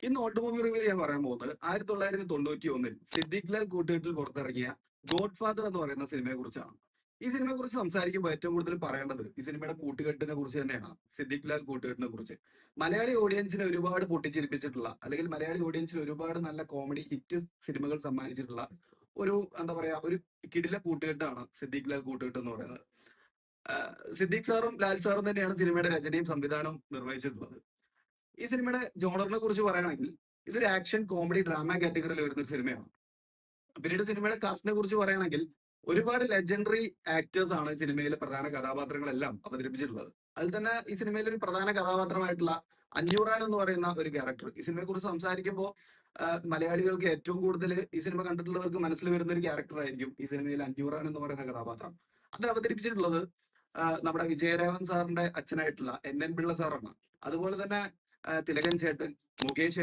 ഇന്ന് automobile review ഞാൻ പറയാൻ പോകുന്നത് 1991 സിദ്ദിഖ് ലാൽ കൂട്ടുകെട്ടിൽ പുറത്തിറങ്ങിയ ഗോഡ് ഫാദർ എന്ന് പറയുന്ന സിനിമയെ കുറിച്ചാണ്. ഈ സിനിമയെ കുറിച്ച് സംസാരിക്കുമ്പോൾ ഏറ്റവും കൂടുതൽ പറയേണ്ടത് ഈ സിനിമയുടെ കൂട്ടുകെട്ടിനെ കുറിച്ച് തന്നെയാണ്. സിദ്ദിഖ് ലാൽ കൂട്ടുകെട്ടിനെ കുറിച്ച് മലയാളി ഓഡിയൻസിനെ ഒരുപാട് പൊട്ടിച്ചിരിപ്പിച്ചിട്ടുള്ള, അല്ലെങ്കിൽ മലയാളി ഓഡിയൻസിന് ഒരുപാട് നല്ല കോമഡി ഹിറ്റ് സിനിമകൾ സമ്മാനിച്ചിട്ടുള്ള ഒരു എന്താ പറയാ ഒരു കിടില കൂട്ടുകെട്ടാണ് സിദ്ദിഖ് ലാൽ കൂട്ടുകെട്ട് എന്ന് പറയുന്നത്. സിദ്ദിഖ് സാറും ലാൽ സാറും തന്നെയാണ് സിനിമയുടെ രചനയും സംവിധാനവും നിർവഹിച്ചിട്ടുള്ളത്. ഈ സിനിമയുടെ ജോണറിനെ കുറിച്ച് പറയുകയാണെങ്കിൽ ഇതൊരു ആക്ഷൻ കോമഡി ഡ്രാമ കാറ്റഗറിയിൽ വരുന്ന ഒരു സിനിമയാണ്. പിന്നീട് സിനിമയുടെ കാസ്റ്റിനെ കുറിച്ച് പറയുകയാണെങ്കിൽ ഒരുപാട് ലെജൻഡറി ആക്ടേഴ്സ് ആണ് ഈ സിനിമയിലെ പ്രധാന കഥാപാത്രങ്ങളെല്ലാം അവതരിപ്പിച്ചിട്ടുള്ളത്. അതിൽ തന്നെ ഈ സിനിമയിലെ ഒരു പ്രധാന കഥാപാത്രമായിട്ടുള്ള അഞ്ഞൂറാൻ എന്ന് പറയുന്ന ഒരു ക്യാരക്ടർ, ഈ സിനിമയെ കുറിച്ച് സംസാരിക്കുമ്പോൾ മലയാളികൾക്ക് ഏറ്റവും കൂടുതൽ ഈ സിനിമ കണ്ടിട്ടുള്ളവർക്ക് മനസ്സിൽ വരുന്ന ഒരു ക്യാരക്ടർ ആയിരിക്കും ഈ സിനിമയിൽ അഞ്ഞൂറാൻ എന്ന് പറയുന്ന കഥാപാത്രം. അത് അവതരിപ്പിച്ചിട്ടുള്ളത് നമ്മുടെ വിജയരാഘവൻ സാറിന്റെ അച്ഛനായിട്ടുള്ള NN പിള്ള സാറാണ്. അതുപോലെ തന്നെ തിലകൻ ചേട്ടൻ, മുകേഷ്